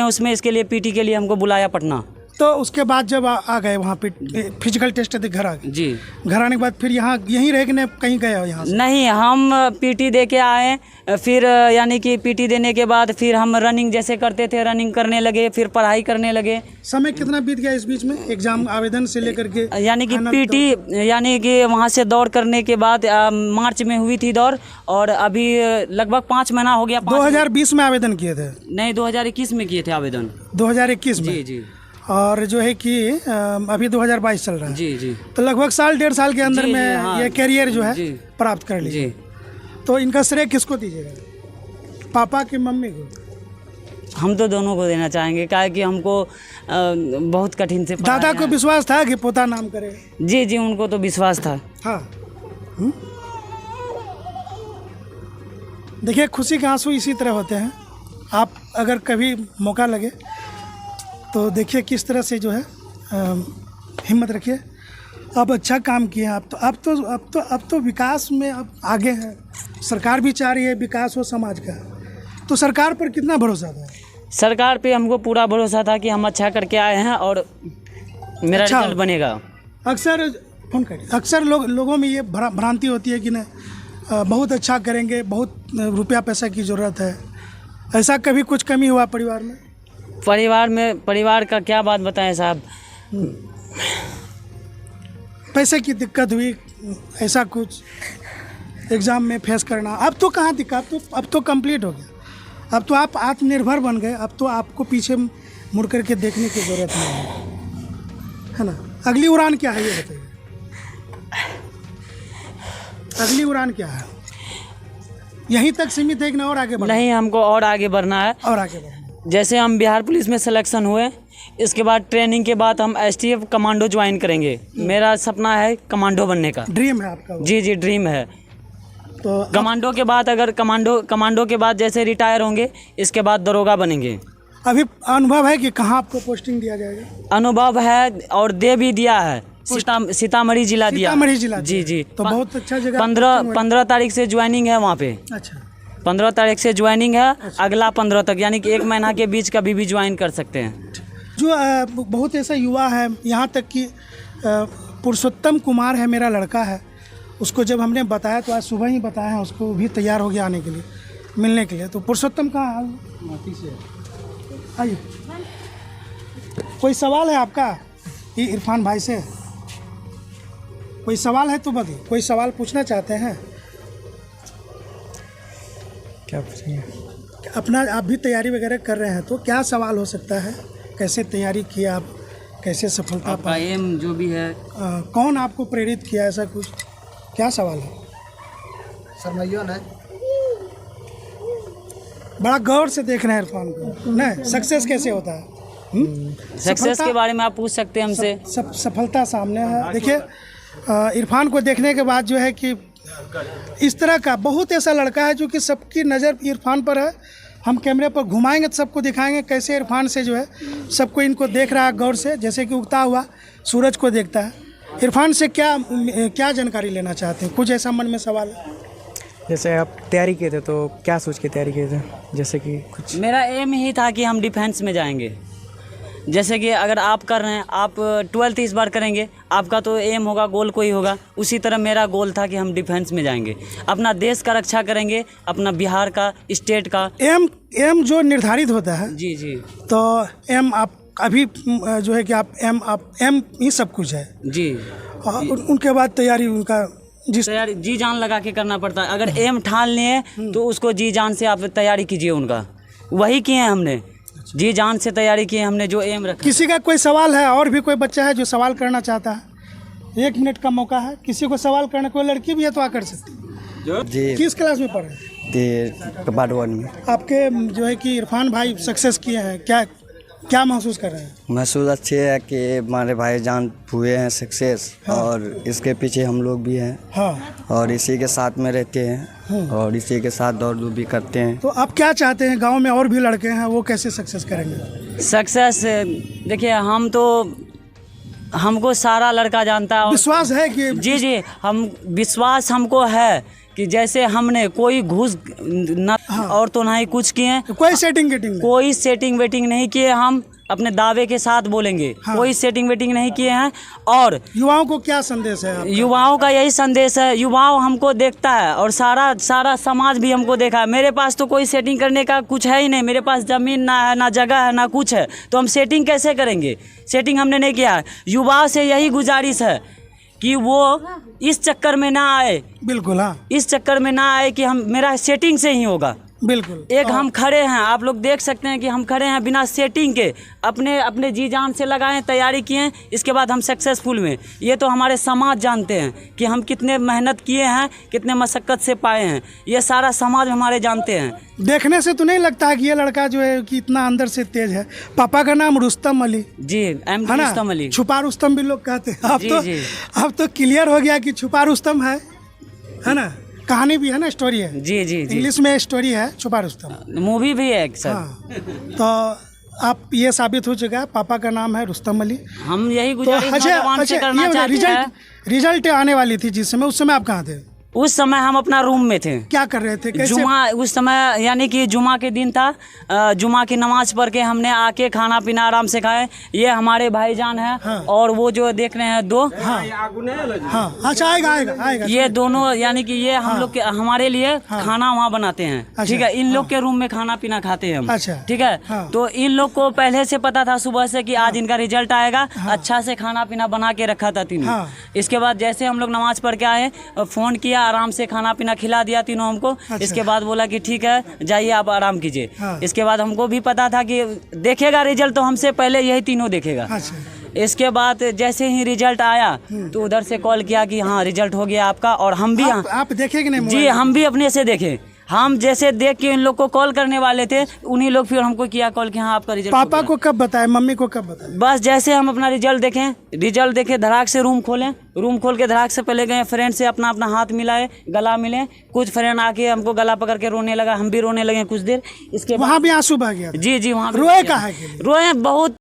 उसमें इसके लिए पीटी के लिए हमको बुलाया पटना। तो उसके बाद जब आ गए वहाँ पे फिजिकल टेस्ट थे, घर आ गए जी। घर आने के बाद फिर यहाँ यहीं रह के कहीं गए हो यहाँ से? नहीं, हम पीटी दे के आए, फिर यानी कि पीटी देने के बाद फिर हम रनिंग जैसे करते थे, रनिंग करने लगे, फिर पढ़ाई करने लगे। समय कितना बीत गया इस बीच में, एग्जाम आवेदन से लेकर के? यानी कि पीटी यानी कि वहाँ से दौड़ करने के बाद मार्च में हुई थी दौड़, और अभी लगभग 5 महीना हो गया। 2020 में आवेदन किए थे? नहीं, 2021 में किए थे आवेदन। 2021 में? जी जी। और जो है कि अभी 2022 चल रहा है। जी जी। तो लगभग साल 1.5 साल के अंदर में हाँ, ये करियर जो है प्राप्त कर लीजिए। तो इनका श्रेय किसको दीजिएगा, पापा की मम्मी को? हम तो दोनों को देना चाहेंगे, क्या कि हमको बहुत कठिन से दादा को विश्वास था कि पोता नाम करे? जी जी, उनको तो विश्वास था। हाँ। देखिए, खुशी के आंसू इसी तरह होते हैं। आप अगर कभी मौका लगे तो देखिए किस तरह से जो है हिम्मत रखिए। आप अच्छा काम किए हैं। अब तो विकास में अब आगे हैं। सरकार भी चाह रही है विकास हो समाज का। तो सरकार पर कितना भरोसा था? सरकार पे हमको पूरा भरोसा था कि हम अच्छा करके आए हैं और मेरा अच्छा रिजल्ट बनेगा। अक्सर लोगों में ये भ्रांति होती है कि न बहुत अच्छा करेंगे, बहुत रुपया पैसा की ज़रूरत है। ऐसा कभी कुछ कमी हुआ परिवार में? परिवार का क्या बात बताएं साहब। पैसे की दिक्कत हुई, ऐसा कुछ एग्ज़ाम में फेस करना? अब तो कहाँ दिक्कत, अब तो कंप्लीट हो गया। अब तो आप आत्मनिर्भर बन गए। अब तो आपको पीछे मुड़ कर के देखने की ज़रूरत नहीं है ना? अगली उड़ान क्या है ये बताइए, अगली उड़ान क्या है? यहीं तक सीमित है कि ना और आगे बढ़ना? नहीं, हमको और आगे बढ़ना है। और आगे बढ़ना, जैसे हम बिहार पुलिस में सिलेक्शन हुए, इसके बाद ट्रेनिंग के बाद हम STF कमांडो ज्वाइन करेंगे। मेरा सपना है कमांडो बनने का। ड्रीम है आपका? जी जी, ड्रीम है। तो कमांडो के बाद अगर कमांडो के बाद जैसे रिटायर होंगे, इसके बाद दरोगा बनेंगे। अभी अनुभव है कि कहाँ आपको पोस्टिंग दिया जाएगा? अनुभव है और दे भी दिया है। सीतामढ़ी जिला दिया। सीतामढ़ी जिला? जी जी। तो बहुत अच्छा जगह। 15 तारीख से ज्वाइनिंग है वहाँ पे। अच्छा, 15 तारीख से ज्वाइनिंग है। अगला 15 तक, यानी कि 1 महीना के बीच कभी भी ज्वाइन कर सकते हैं। जो बहुत ऐसा युवा है, यहाँ तक कि पुरुषोत्तम कुमार है, मेरा लड़का है, उसको जब हमने बताया तो आज सुबह ही बताया है, उसको भी तैयार हो गया आने के लिए, मिलने के लिए। तो पुरुषोत्तम कहाँ है? आइए। कोई सवाल है आपका ये इरफान भाई से? कोई सवाल है तो बताइए। कोई सवाल पूछना चाहते हैं? क्या पूछेंगे? अपना आप भी तैयारी वगैरह कर रहे हैं, तो क्या सवाल हो सकता है? कैसे तैयारी की आप, कैसे सफलता पाई? एम जो भी है, कौन आपको प्रेरित किया, ऐसा कुछ क्या सवाल है? सरमैया ने बड़ा गौर से देख रहे हैं इरफान को। नहीं, सक्सेस कैसे होता है? सक्सेस के बारे में आप पूछ सकते हैं हमसे। सफलता सामने है। देखिए, इरफान को देखने के बाद जो है कि इस तरह का बहुत ऐसा लड़का है जो कि सबकी नज़र इरफान पर है। हम कैमरे पर घुमाएंगे तो सबको दिखाएंगे कैसे इरफान से जो है सबको इनको देख रहा है गौर से, जैसे कि उगता हुआ सूरज को देखता है। इरफान से क्या जानकारी लेना चाहते हैं? कुछ ऐसा मन में सवाल है? जैसे आप तैयारी किए थे तो क्या सोच के तैयारी किए थे? जैसे कि कुछ मेरा एम ही था कि हम डिफेंस में जाएंगे। जैसे कि अगर आप कर रहे हैं, आप 12th इस बार करेंगे, आपका तो एम होगा, गोल कोई होगा। उसी तरह मेरा गोल था कि हम डिफेंस में जाएंगे, अपना देश का रक्षा करेंगे, अपना बिहार का, स्टेट का। एम जो निर्धारित होता है। जी जी। तो एम आप अभी जो है कि आप एम ही सब कुछ है जी। और उनके बाद तैयारी उनका तैयारी जी जान लगा के करना पड़ता है। अगर एम ठान लिए तो उसको जी जान से आप तैयारी कीजिए। उनका वही किए हैं हमने, जी जान से तैयारी की हमने, जो एम रखा। किसी का कोई सवाल है? और भी कोई बच्चा है जो सवाल करना चाहता है? 1 मिनट का मौका है, किसी को सवाल करना। कोई लड़की भी है तो आ कर सकती है। जी। किस क्लास में पढ़ रहे हैं? कबाड़ 1 में। आपके जो है कि इरफान भाई सक्सेस किए हैं, क्या महसूस कर रहे हैं? महसूस अच्छे है कि हमारे भाईजान हुए हैं सक्सेस। हाँ। और इसके पीछे हम लोग भी हैं। हाँ। और इसी के साथ में रहते हैं और इसी के साथ दौड़ भी करते हैं। तो आप क्या चाहते हैं, गांव में और भी लड़के हैं, वो कैसे सक्सेस करेंगे? सक्सेस देखिए, हमको सारा लड़का जानता है। विश्वास है कि जी जी, हम विश्वास हमको है कि जैसे हमने कोई घूस न और तो ना ही कुछ किए, कोई सेटिंग गेटिंग नहीं। कोई सेटिंग वेटिंग नहीं किए, हम अपने दावे के साथ बोलेंगे। कोई सेटिंग वेटिंग नहीं किए हैं। और युवाओं को क्या संदेश है आपका? युवाओं का यही संदेश है, युवाओं हमको देखता है और सारा समाज भी हमको देखा है। मेरे पास तो कोई सेटिंग करने का कुछ है ही नहीं, मेरे पास ज़मीन ना है, ना जगह है, ना कुछ है, तो हम सेटिंग कैसे करेंगे? सेटिंग हमने नहीं किया है। युवाओं से यही गुजारिश है कि वो इस चक्कर में ना आए, बिल्कुल, हाँ, इस चक्कर में ना आए कि हम मेरा सेटिंग से ही होगा। बिल्कुल। एक हम खड़े हैं, आप लोग देख सकते हैं कि हम खड़े हैं बिना सेटिंग के, अपने जी जान से लगाए, तैयारी किए, इसके बाद हम सक्सेसफुल में। ये तो हमारे समाज जानते हैं कि हम कितने मेहनत किए हैं, कितने मशक्क़त से पाए हैं, ये सारा समाज हमारे जानते हैं। देखने से तो नहीं लगता है कि ये लड़का जो है कि इतना अंदर से तेज है। पापा का नाम रुस्तम अली, जी, एम है ना? रुस्तम अली। छुपा रुस्तम भी लोग कहते हैं। जी। अब तो क्लियर हो गया कि छुपा रुस्तम है ना? कहानी भी है ना, स्टोरी है। जी। इंग्लिश में स्टोरी है छुपा रुस्तम, मूवी भी है सर। हाँ। तो आप ये साबित हो चुका है, पापा का नाम है रुस्तम अली। हम यही तो गुजारिश नौजवान से करना चाहते हैं। रिजल्ट आने वाली थी जिस समय, उस समय आप कहाँ थे? उस समय हम अपना रूम में थे। क्या कर रहे थे? कैसे? जुमा, उस समय यानी कि जुमा के दिन था, जुमा की नमाज पढ़ के हमने आके खाना पीना आराम से खाए। ये हमारे भाईजान हैं। हाँ। और वो जो देख रहे हैं दो, हाँ, अच्छा, आएगा। ये दोनों यानी कि ये हम लोग के हमारे लिए खाना वहाँ बनाते हैं। अच्छा, ठीक है, इन लोग के रूम में खाना पीना खाते हैं हम। अच्छा, ठीक है। हाँ। तो इन लोग को पहले से पता था सुबह से कि आज इनका रिजल्ट आएगा। अच्छा से खाना पीना बना के रखा था तीनों। हाँ। इसके बाद जैसे हम लोग नमाज पढ़ के आए, फोन किया, आराम से खाना पीना खिला दिया तीनों हमको। अच्छा। इसके बाद बोला कि ठीक है, जाइए आप आराम कीजिए। हाँ। इसके बाद हमको भी पता था कि देखेगा रिजल्ट, तो हमसे पहले यही तीनों देखेगा। अच्छा। इसके बाद जैसे ही रिजल्ट आया तो उधर से कॉल किया कि हाँ रिजल्ट हो गया आपका। और हम भी आप देखे कि नहीं? जी, हम भी अपने से देखे। हम जैसे देख के इन लोग को कॉल करने वाले थे, उन्हीं लोग फिर हमको किया कॉल कि हाँ आपका रिजल्ट। पापा को कब बताया, मम्मी को कब बताया? बस जैसे हम अपना रिजल्ट देखे, धड़ाक से रूम खोल के धड़ाक से पहले गए, फ्रेंड से अपना हाथ मिलाए, गला मिले। कुछ फ्रेंड आके हमको गला पकड़ के रोने लगा, हम भी रोने लगे कुछ देर। इसके वहाँ भी आंसू बह गया था? जी, वहाँ रोए कहाँ है? रोए बहुत।